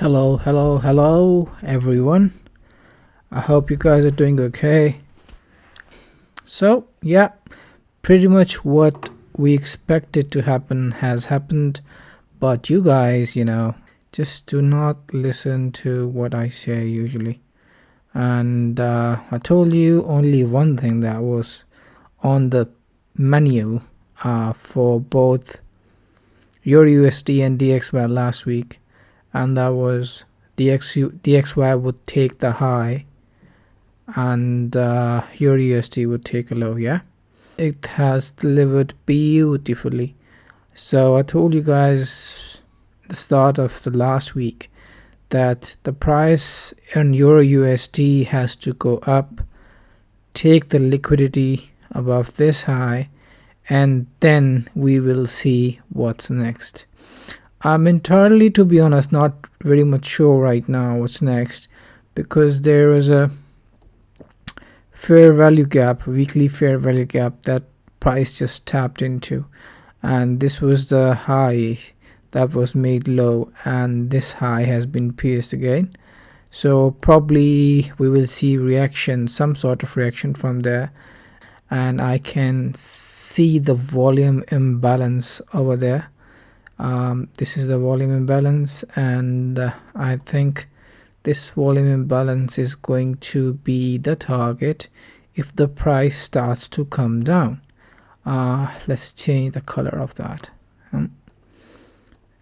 Hello everyone. I hope you guys are doing okay. So yeah, pretty much what we expected to happen has happened, but you guys, just do not listen to what I say usually. And I told you only one thing that was on the menu for both EURUSD and DXY last week, and that was DXY would take the high and EURUSD would take a low. Yeah, it has delivered beautifully. So I told you guys the start of the last week that the price on EURUSD has to go up, take the liquidity above this high, and then we will see what's next. I'm entirely, to be honest, not very much sure right now what's next, because there is a fair value gap, weekly fair value gap, that price just tapped into, and this was the high that was made low, and this high has been pierced again. So probably we will see reaction, some sort of reaction from there, and I can see the volume imbalance over there. This is the volume imbalance, and I think this volume imbalance is going to be the target if the price starts to come down. Let's change the color of that,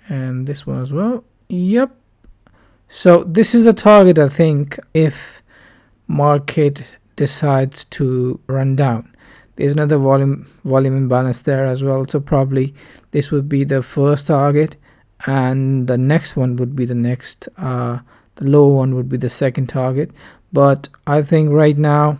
and this one as well. Yep. So this is the target, I think, if market decides to run down. There's another volume imbalance there as well, so probably this would be the first target, and the next one would be the next, the low one would be the second target. But I think right now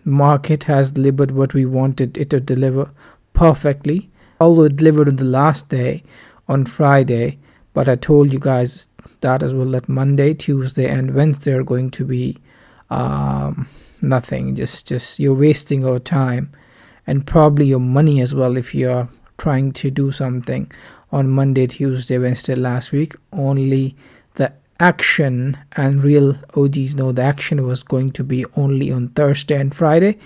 market has delivered what we wanted it to deliver perfectly, although it delivered on the last day on Friday. But I told you guys that as well, that Monday, Tuesday and Wednesday are going to be nothing, just you're wasting your time and probably your money as well if you're trying to do something on Monday, Tuesday, Wednesday last week. Only the action, and real OGs know the action was going to be only on Thursday and Friday.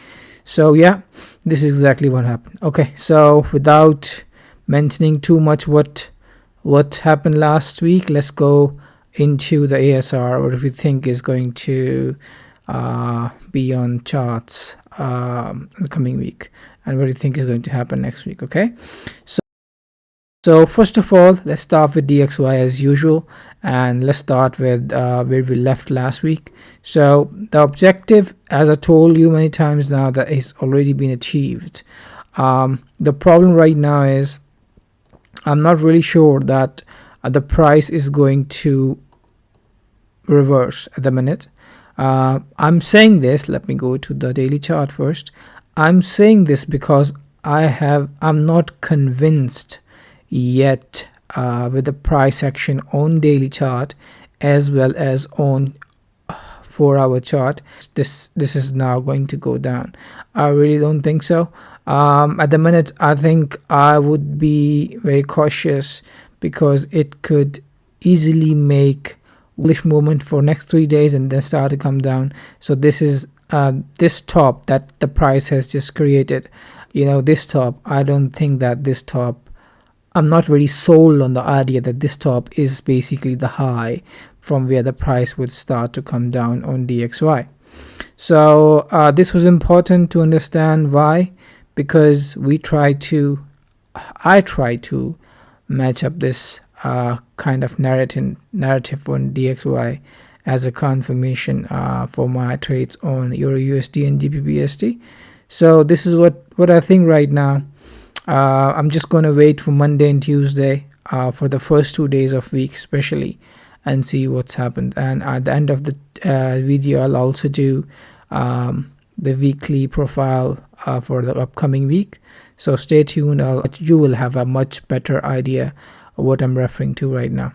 So yeah, this is exactly what happened. Okay, so without mentioning too much what happened last week, let's go into the ASR, what we think is going to be on charts the coming week, and what do you think is going to happen next week. Okay, so first of all, let's start with DXY as usual, and let's start with where we left last week. So the objective, as I told you many times now, that has already been achieved. The problem right now is I'm not really sure that the price is going to reverse at the minute. I'm saying this, let me go to the daily chart first. I'm saying this because I'm not convinced yet with the price action on daily chart as well as on 4-hour chart. This is now going to go down. I really don't think so. At the minute, I think I would be very cautious, because it could easily make bullish movement for next 3 days and then start to come down. So this is this top that the price has just created, this top. I don't think that this top, I'm not really sold on the idea that this top is basically the high from where the price would start to come down on DXY. So this was important to understand. Why? Because I try to match up this kind of narrative on DXY as a confirmation for my trades on EURUSD and GBPUSD. So this is what I think right now. I'm just going to wait for Monday and Tuesday for the first 2 days of week especially, and see what's happened. And at the end of the video, I'll also do the weekly profile for the upcoming week. So stay tuned. You will have a much better idea of what I'm referring to right now.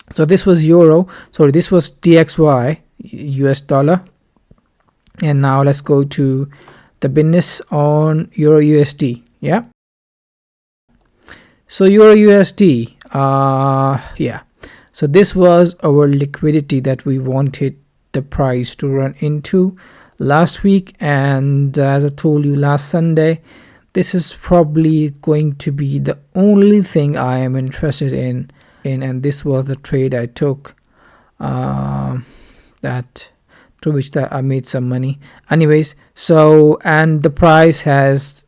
So this was this was DXY, US dollar. And now let's go to the business on EURUSD. Yeah. So EURUSD, yeah. So this was our liquidity that we wanted the price to run into last week, and as I told you last Sunday, this is probably going to be the only thing I am interested in, and this was the trade I took, that through which that I made some money. Anyways, so, and the price has,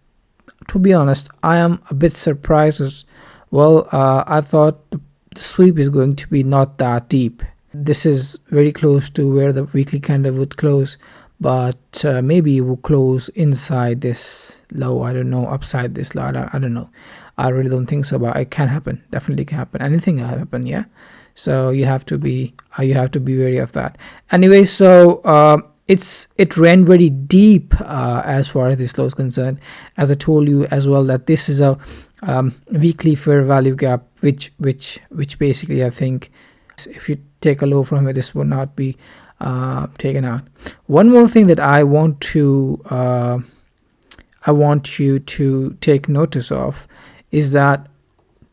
to be honest, I am a bit surprised as well. I thought the sweep is going to be not that deep. This is very close to where the weekly candle would close, but maybe it will close inside this low. I don't know, upside this low. I don't know. I really don't think so, but it can happen. Definitely can happen. Anything can happen, yeah. So you have to be wary of that. Anyway, so it ran very deep as far as this low is concerned. As I told you as well, that this is a weekly fair value gap, which basically, I think, if you take a low from it, this will not be taken out. One more thing that I want you to take notice of is that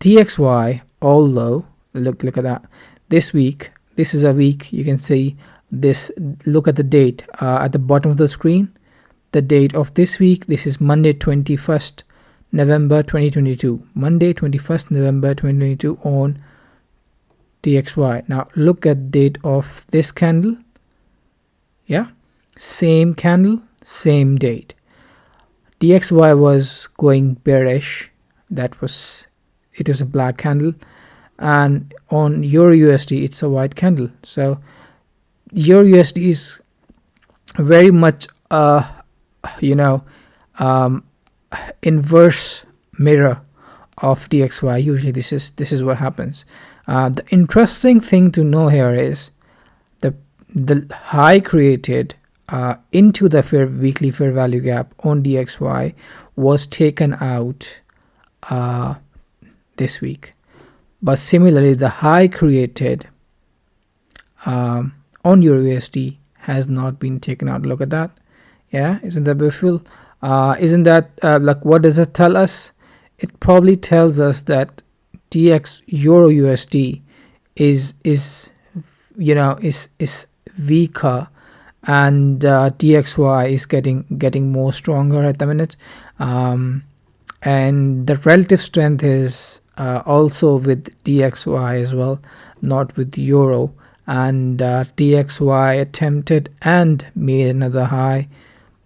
DXY, although look at that, this week, this is a week, you can see this, look at the date at the bottom of the screen, the date of this week. This is Monday 21st November 2022, Monday 21st November 2022 on DXY. Now look at date of this candle. Yeah, same candle, same date. DXY was going bearish, it was a black candle, and on EURUSD it's a white candle. So EURUSD is very much inverse mirror of DXY. Usually this is what happens. The interesting thing to know here is the high created into the weekly fair value gap on DXY was taken out this week, but similarly the high created on EURUSD has not been taken out. Look at that. Yeah, isn't that beautiful? Isn't that like, what does it tell us? It probably tells us that EURUSD is weaker, and DXY is getting more stronger at the minute, and the relative strength is also with DXY as well, not with Euro. And DXY attempted and made another high,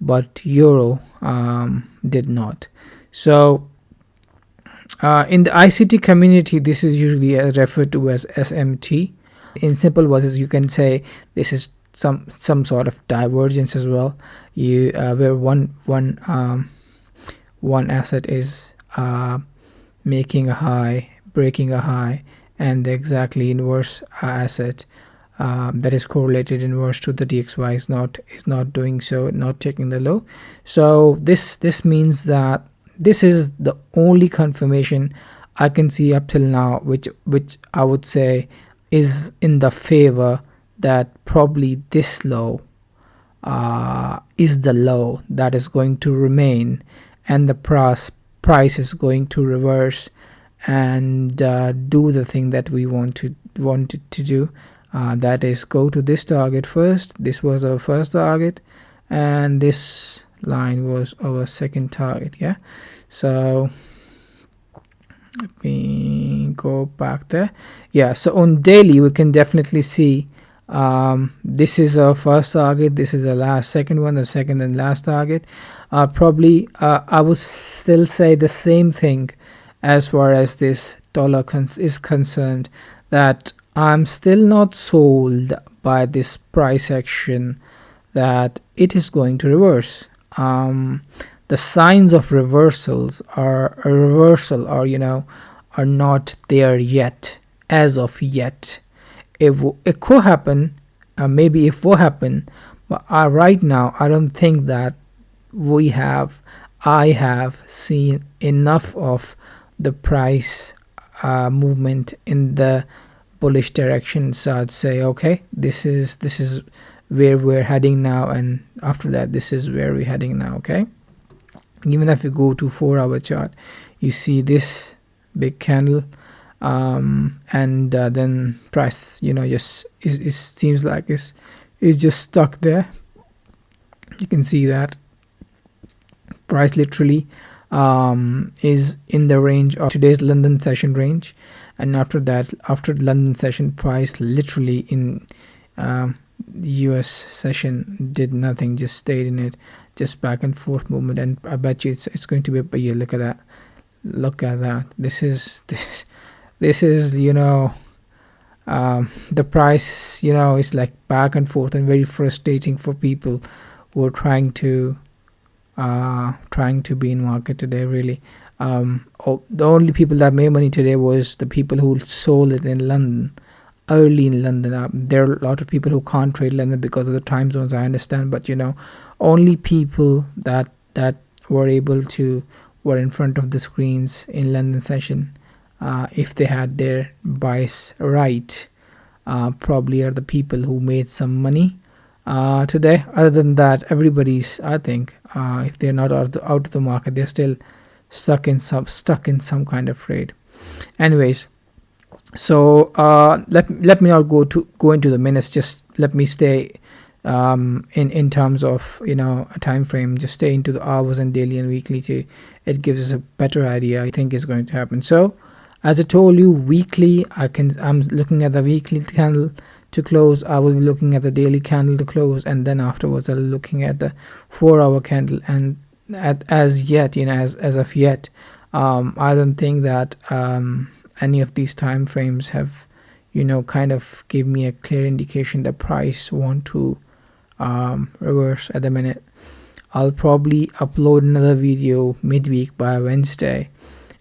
but Euro did not. So in the ICT community, this is usually referred to as SMT. In simple words, you can say this is some sort of divergence as well. You where one asset is making a high, breaking a high, and the exactly inverse asset that is correlated inverse to the DXY is not doing so, not taking the low. So this means that this is the only confirmation I can see up till now, which I would say is in the favor that probably this low is the low that is going to remain, and the price is going to reverse and do the thing that we wanted to do. That is go to this target first. This was our first target, and this line was our second target. Yeah, so let me go back there. Yeah, so on daily we can definitely see this is our first target, this is the second one, the second and last target. Probably I would still say the same thing as far as this dollar is concerned, that I'm still not sold by this price action that it is going to reverse. The signs of reversals are not there yet, as of yet. It could happen, maybe it will happen, but right now I don't think that I have seen enough of the price movement in the bullish direction, so I'd say okay, this is where we're heading now, and after that this is where we're heading now. Okay, even if you go to 4-hour chart, you see this big candle and then price, just is seems like is just stuck there. You can see that price literally is in the range of today's London session range, and after that, after the London session, price literally in US session did nothing, just stayed in it, just back and forth movement. And I bet you it's going to be, but yeah, look at that, this is this is the price, is like back and forth, and very frustrating for people who are trying to be in market today, really. The only people that made money today was the people who sold it in London, early in London. There are a lot of people who can't trade London because of the time zones, I understand, but only people that were able to were in front of the screens in London session, if they had their buys right, probably are the people who made some money today. Other than that, everybody's, I think, if they're not out of the market, they're still stuck in some kind of trade. Anyways, so let me not go into the minutes. Just let me stay in terms of a time frame. Just stay into the hours and daily and weekly. It gives us a better idea, I think, is going to happen. So as I told you, weekly, I'm looking at the weekly candle to close. I will be looking at the daily candle to close, and then afterwards I'll be looking at the 4-hour candle. And as yet, as of yet, I don't think that any of these time frames have kind of give me a clear indication the price want to reverse at the minute. I'll probably upload another video midweek by Wednesday,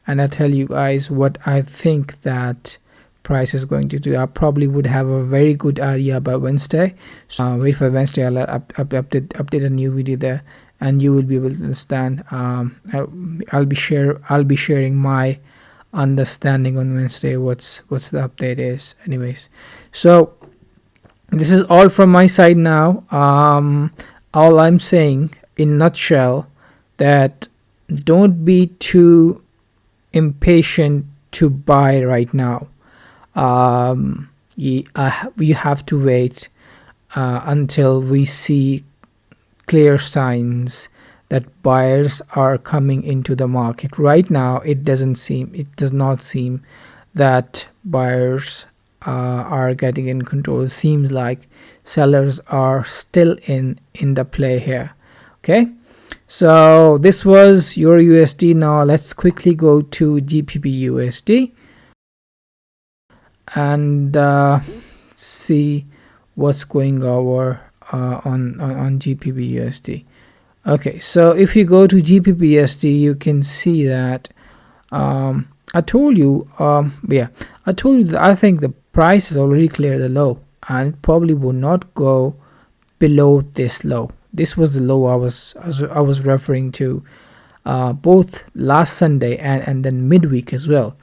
and I'll tell you guys what I think that price is going to do. I probably would have a very good idea by Wednesday. So wait for Wednesday. I'll update a new video there, and you will be able to understand. I'll be sharing my understanding on Wednesday. What's the update is. Anyways, so this is all from my side now. All I'm saying in a nutshell, that don't be too impatient to buy right now. You have to wait until we see clear signs that buyers are coming into the market. Right now, it does not seem that buyers are getting in control. It seems like sellers are still in the play here. Okay, so this was EURUSD. Now let's quickly go to GBPUSD and see what's going over on GBPUSD. Okay, so if you go to GBPUSD, you can see that I told you that I think the price has already cleared the low, and it probably will not go below this low. This was the low I was referring to both last Sunday and then midweek as well.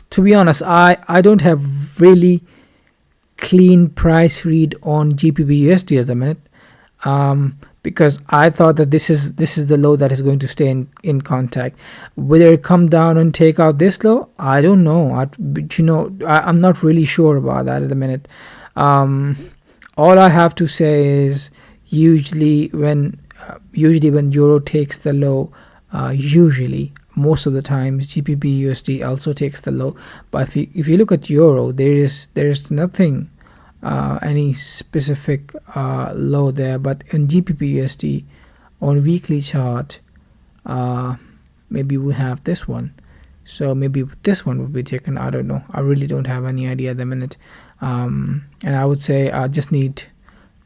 To be honest, I don't have really clean price read on GBPUSD at the minute, because I thought that this is the low that is going to stay in contact. Whether it come down and take out this low, I don't know. I'm not really sure about that at the minute. All I have to say is usually when euro takes the low, usually most of the times GBPUSD also takes the low. But if you look at euro, there is nothing any specific low there. But in GBPUSD on weekly chart, maybe we have this one. So maybe this one will be taken. I don't know. I really don't have any idea at the minute. And I would say I just need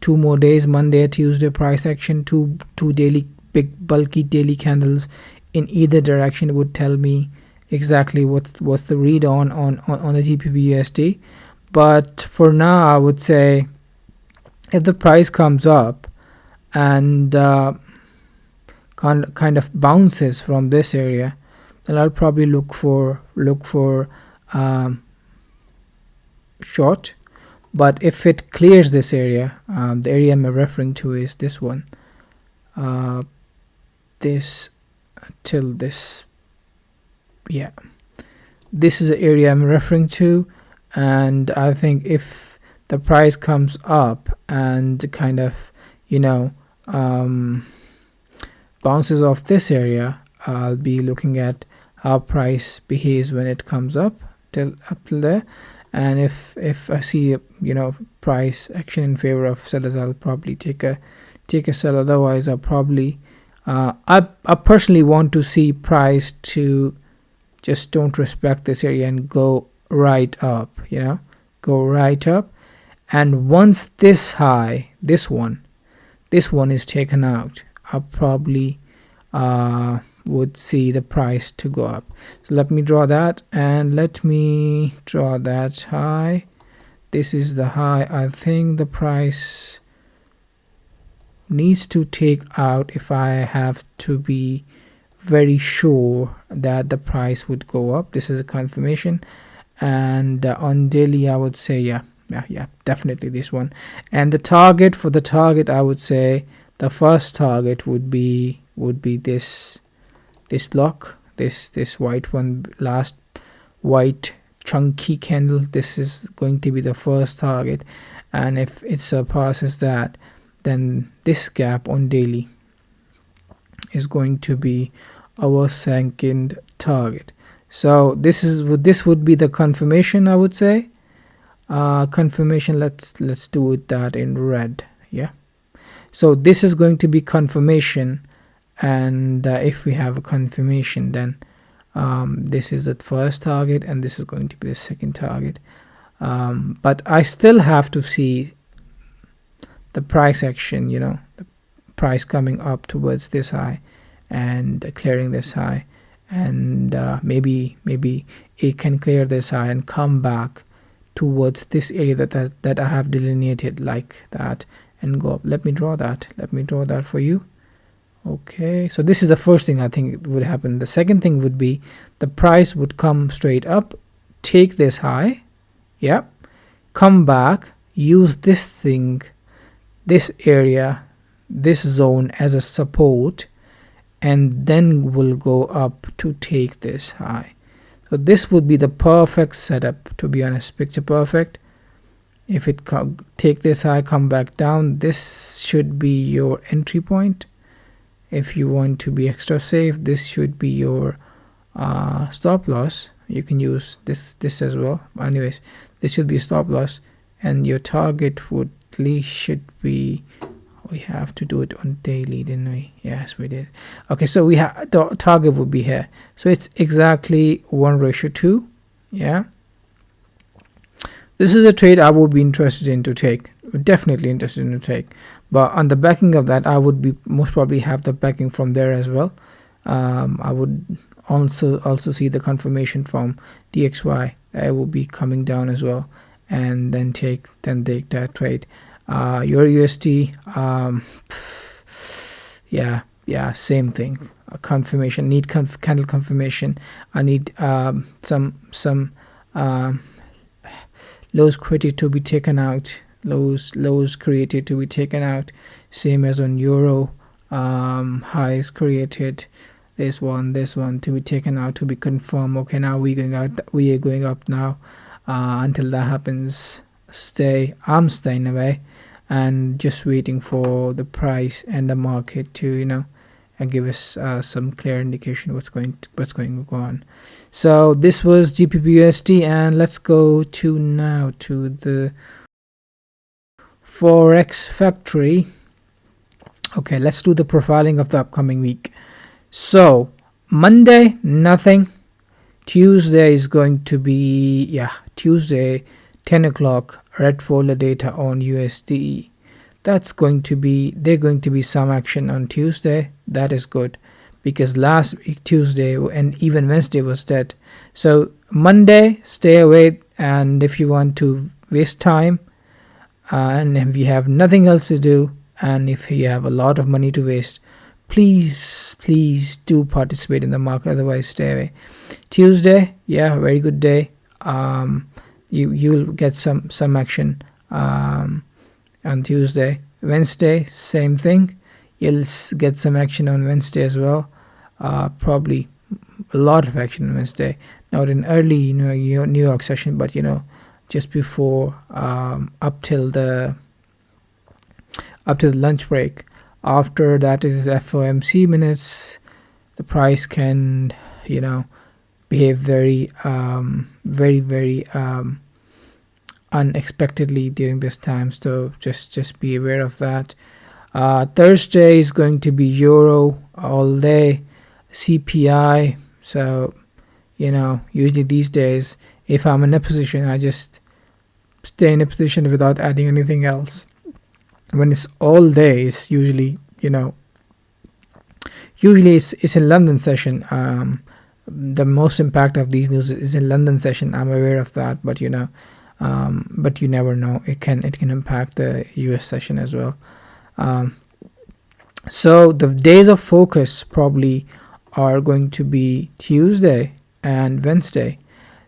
2 more days, Monday, Tuesday price action, two daily big bulky daily candles in either direction would tell me exactly what's the read on the GBPUSD. But for now, I would say if the price comes up and kind of bounces from this area, then I'll probably look for short. But if it clears this area, the area I'm referring to is this one, this till this, yeah. this is the area I'm referring to, and I think if the price comes up and kind of, you know, bounces off this area, I'll be looking at how price behaves when it comes up till there. And if I see price action in favor of sellers, I'll probably take a sell. Otherwise, I'll probably I personally want to see price to just don't respect this area and go right up, go right up. And once this high, this one is taken out, I probably would see the price to go up. So let me draw that, and let me draw that high. This is the high I think the price needs to take out if I have to be very sure that the price would go up. This is a confirmation, and on daily I would say yeah, definitely this one. And the target, I would say the first target would be this block, this white one, last white chunky candle. This is going to be the first target, and if it surpasses that, then this gap on daily is going to be our second target. So this would be the confirmation, I would say. Confirmation, let's do it that in red. Yeah, so this is going to be confirmation, and if we have a confirmation, then this is the first target and this is going to be the second target. But I still have to see the price action, the price coming up towards this high and clearing this high, and maybe it can clear this high and come back towards this area that I have delineated like that and go up. Let me draw that for you. Okay, so this is the first thing I think would happen. The second thing would be the price would come straight up, take this high, come back, use this area, this zone as a support, and then will go up to take this high. So this would be the perfect setup, to be honest, picture perfect. If it take this high, come back down, this should be your entry point. If you want to be extra safe, this should be your stop loss. You can use this as well. Anyways, this should be stop loss, and your target would at least should be, we have to do it on daily, didn't we? Yes, we did. Okay, so we have the target would be here, so it's exactly 1:2. Yeah, this is a trade I would be interested in to take, definitely interested in to take. But on the backing of that, I would be most probably have the backing from there as well. I would also see the confirmation from DXY. I will be coming down as well, and then take that trade. EURUSD, yeah, same thing. A confirmation, need candle confirmation. I need some lows created to be taken out. Lows created to be taken out. Same as on euro. Highs created. This one to be taken out, to be confirmed. Okay, now we are going up now. Until that happens, I'm staying away and just waiting for the price and the market to and give us some clear indication what's going to go on. So this was GBPUSD, and let's go now to the Forex Factory. Okay, let's do the profiling of the upcoming week. So Monday, nothing. Tuesday is going to be Tuesday 10 o'clock, red folder data on USD. There's going to be some action on Tuesday. That is good, because last week Tuesday and even Wednesday was dead. So Monday, stay away, and if you want to waste time and if you have nothing else to do, and if you have a lot of money to waste, please do participate in the market. Otherwise, stay away. Tuesday, very good day. You'll get some action on Tuesday. Wednesday, same thing. You'll get some action on Wednesday as well. Probably a lot of action on Wednesday. Not in early New York session, but just before, up till the lunch break. After that is FOMC minutes. The price can behave very unexpectedly during this time, so just be aware of that. Thursday is going to be euro all day, CPI. So usually these days, if I'm in a position, I just stay in a position without adding anything else. When it's all day, it's usually it's in London session. The most impact of these news is in London session. I'm aware of that, but but you never know. It can impact the US session as well. So the days of focus probably are going to be Tuesday and Wednesday.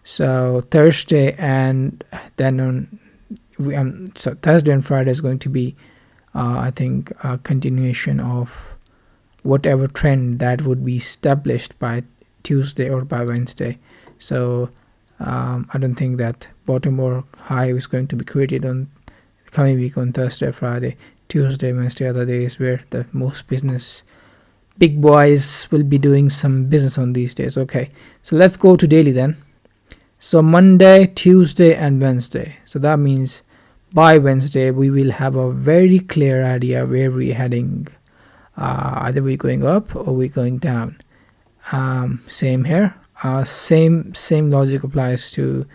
So Thursday and then so Thursday and Friday is going to be, I think, a continuation of whatever trend that would be established by Tuesday or by Wednesday. So I don't think that bottom or high is going to be created on the coming week on Thursday, Friday. Tuesday, Wednesday are the days where the most business big boys will be doing some business on these days. Okay, so let's go to daily then. So Monday, Tuesday and Wednesday. So that means by Wednesday we will have a very clear idea where we're heading. Either we're going up or we're going down. Same here. Same logic applies to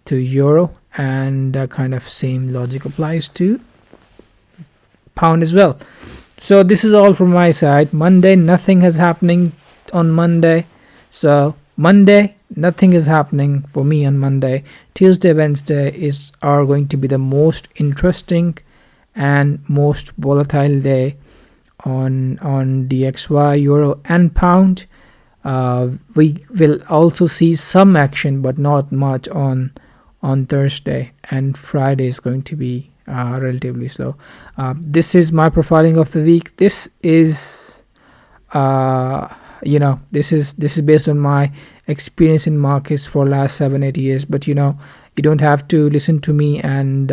euro, and kind of same logic applies to pound as well. So this is all from my side. Monday, nothing is happening on Monday. So Monday, nothing is happening for me on Monday. Tuesday, Wednesday are going to be the most interesting and most volatile day on DXY, euro and pound. We will also see some action, but not much on Thursday, and Friday is going to be relatively slow. This is my profiling of the week. This is this is based on my experience in markets for last 7-8 years, but you don't have to listen to me and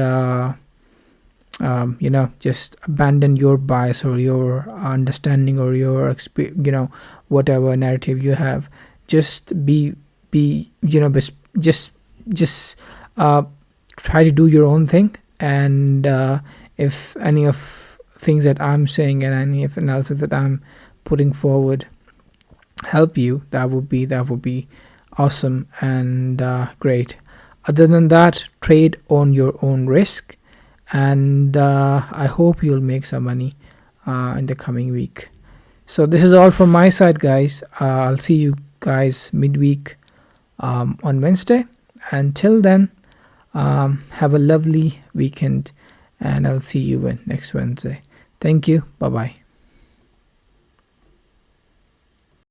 just abandon your bias or your understanding or your whatever narrative you have. Just just try to do your own thing, and if any of things that I'm saying and any of analysis that I'm putting forward help you, that would be awesome and great. Other than that, trade on your own risk, and I hope you'll make some money in the coming week. So this is all from my side, guys. I'll see you guys midweek on Wednesday. Until then, have a lovely weekend, and I'll see you next Wednesday. Thank you. Bye bye.